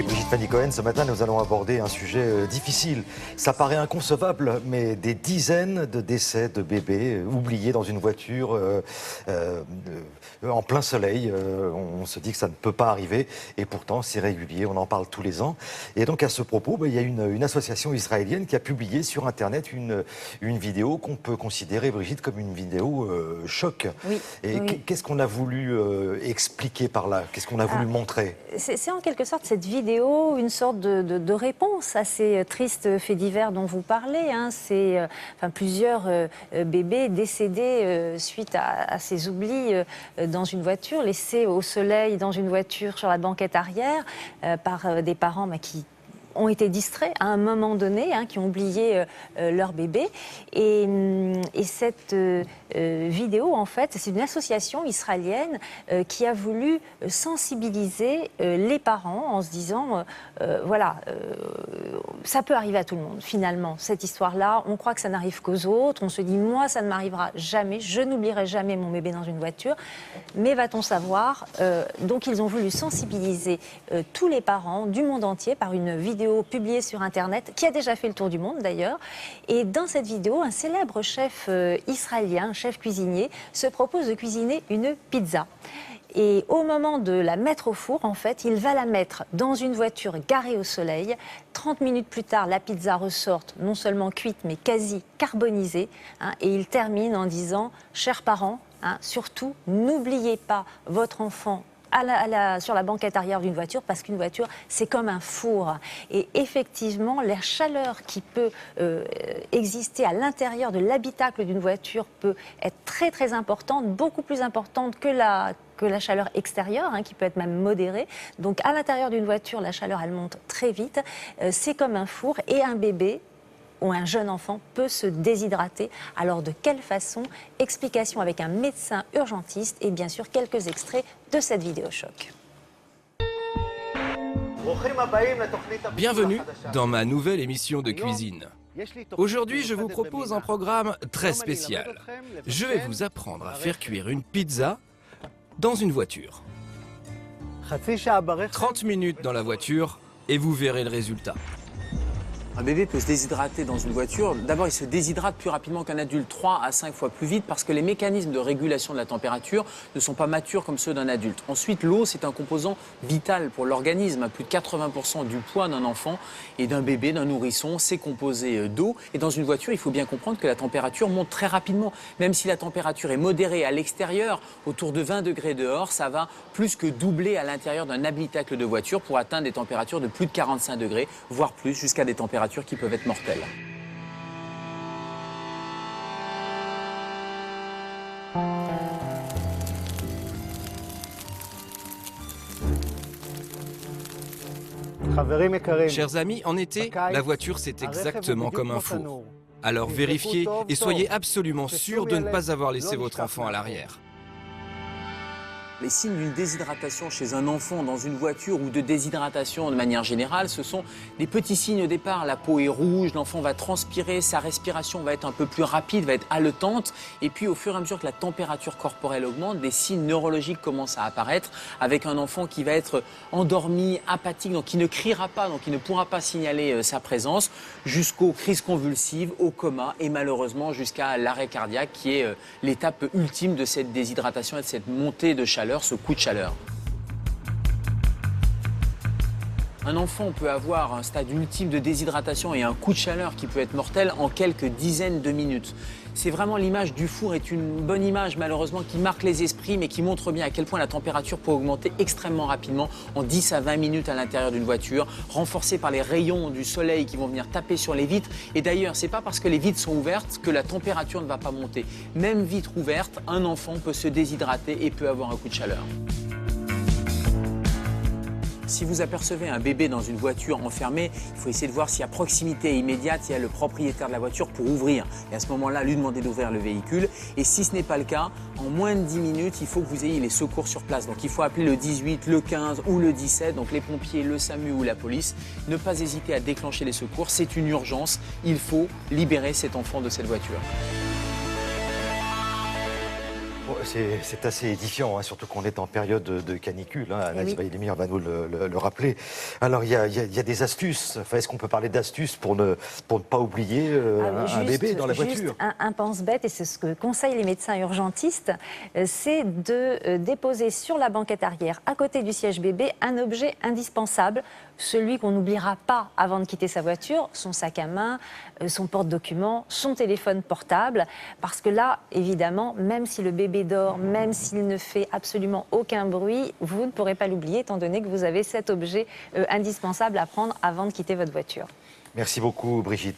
Avec Brigitte Fanny-Cohen, ce matin, nous allons aborder un sujet difficile. Ça paraît inconcevable, mais des dizaines de décès de bébés oubliés dans une voiture en plein soleil. On se dit que ça ne peut pas arriver, et pourtant c'est régulier, on en parle tous les ans. Et donc à ce propos, il y a une association israélienne qui a publié sur Internet une vidéo qu'on peut considérer, Brigitte, comme une vidéo choc. Oui, et oui. qu'est-ce qu'on a voulu expliquer par là? Qu'est-ce qu'on a voulu montrer? C'est en quelque sorte cette vidéo une sorte de réponse à ces tristes faits divers dont vous parlez. C'est plusieurs bébés décédés suite à ces oublis dans une voiture, laissés au soleil dans une voiture sur la banquette arrière par des parents qui ont été distraits à un moment donné, qui ont oublié leur bébé. Et cette vidéo, en fait, c'est une association israélienne qui a voulu sensibiliser les parents en se disant, ça peut arriver à tout le monde, finalement, cette histoire-là. On croit que ça n'arrive qu'aux autres. On se dit, moi, ça ne m'arrivera jamais. Je n'oublierai jamais mon bébé dans une voiture. Mais va-t-on savoir donc, ils ont voulu sensibiliser tous les parents du monde entier par une vidéo publiée sur Internet, qui a déjà fait le tour du monde d'ailleurs. Et dans cette vidéo, un célèbre chef israélien, un chef cuisinier, se propose de cuisiner une pizza. Et au moment de la mettre au four, en fait, il va la mettre dans une voiture garée au soleil. 30 minutes plus tard, la pizza ressort non seulement cuite, mais quasi carbonisée. Et il termine en disant « Chers parents, surtout, n'oubliez pas votre enfant sur la banquette arrière d'une voiture, parce qu'une voiture, c'est comme un four. » Et effectivement, la chaleur qui peut exister à l'intérieur de l'habitacle d'une voiture peut être très très importante, beaucoup plus importante que la chaleur extérieure, qui peut être même modérée. Donc à l'intérieur d'une voiture, la chaleur, elle monte très vite. C'est comme un four, et un bébé ou un jeune enfant peut se déshydrater. Alors de quelle façon? Explication avec un médecin urgentiste et bien sûr quelques extraits de cette vidéo choc. Bienvenue dans ma nouvelle émission de cuisine. Aujourd'hui, je vous propose un programme très spécial. Je vais vous apprendre à faire cuire une pizza dans une voiture. 30 minutes dans la voiture et vous verrez le résultat. Un bébé peut se déshydrater dans une voiture. D'abord, il se déshydrate plus rapidement qu'un adulte, 3 à 5 fois plus vite, parce que les mécanismes de régulation de la température ne sont pas matures comme ceux d'un adulte. Ensuite, l'eau, c'est un composant vital pour l'organisme. Plus de 80% du poids d'un enfant et d'un bébé, d'un nourrisson, c'est composé d'eau. Et dans une voiture, il faut bien comprendre que la température monte très rapidement. Même si la température est modérée à l'extérieur, autour de 20 degrés dehors, ça va plus que doubler à l'intérieur d'un habitacle de voiture pour atteindre des températures de plus de 45 degrés, voire plus, jusqu'à des températures qui peuvent être mortelles. Chers amis, en été, la voiture c'est exactement comme un four. Alors vérifiez et soyez absolument sûrs de ne pas avoir laissé votre enfant à l'arrière. Les signes d'une déshydratation chez un enfant dans une voiture ou de déshydratation de manière générale, ce sont des petits signes au départ. La peau est rouge, l'enfant va transpirer, sa respiration va être un peu plus rapide, va être haletante. Et puis au fur et à mesure que la température corporelle augmente, des signes neurologiques commencent à apparaître avec un enfant qui va être endormi, apathique, donc qui ne criera pas, donc qui ne pourra pas signaler sa présence, jusqu'aux crises convulsives, au coma et malheureusement jusqu'à l'arrêt cardiaque qui est l'étape ultime de cette déshydratation et de cette montée de chaleur, ce coup de chaleur. Un enfant peut avoir un stade ultime de déshydratation et un coup de chaleur qui peut être mortel en quelques dizaines de minutes. C'est vraiment l'image du four est une bonne image malheureusement qui marque les esprits mais qui montre bien à quel point la température peut augmenter extrêmement rapidement en 10 à 20 minutes à l'intérieur d'une voiture, renforcée par les rayons du soleil qui vont venir taper sur les vitres. Et d'ailleurs, c'est pas parce que les vitres sont ouvertes que la température ne va pas monter. Même vitre ouverte, un enfant peut se déshydrater et peut avoir un coup de chaleur. Si vous apercevez un bébé dans une voiture enfermée, il faut essayer de voir si à proximité immédiate, il y a le propriétaire de la voiture pour ouvrir. Et à ce moment-là, lui demander d'ouvrir le véhicule. Et si ce n'est pas le cas, en moins de 10 minutes, il faut que vous ayez les secours sur place. Donc il faut appeler le 18, le 15 ou le 17, donc les pompiers, le SAMU ou la police. Ne pas hésiter à déclencher les secours, c'est une urgence. Il faut libérer cet enfant de cette voiture. C'est assez édifiant, hein, surtout qu'on est en période de canicule. Hein. Anaïs Baïlimir va nous le rappeler. Alors, il y a des astuces. Enfin, est-ce qu'on peut parler d'astuces pour ne pas oublier un bébé dans la voiture? Juste un pense-bête, et c'est ce que conseillent les médecins urgentistes, c'est de déposer sur la banquette arrière, à côté du siège bébé, un objet indispensable, celui qu'on n'oubliera pas avant de quitter sa voiture, son sac à main, son porte-documents, son téléphone portable, parce que là, évidemment, même si le bébé dort, même s'il ne fait absolument aucun bruit, vous ne pourrez pas l'oublier, étant donné que vous avez cet objet indispensable à prendre avant de quitter votre voiture. Merci beaucoup, Brigitte.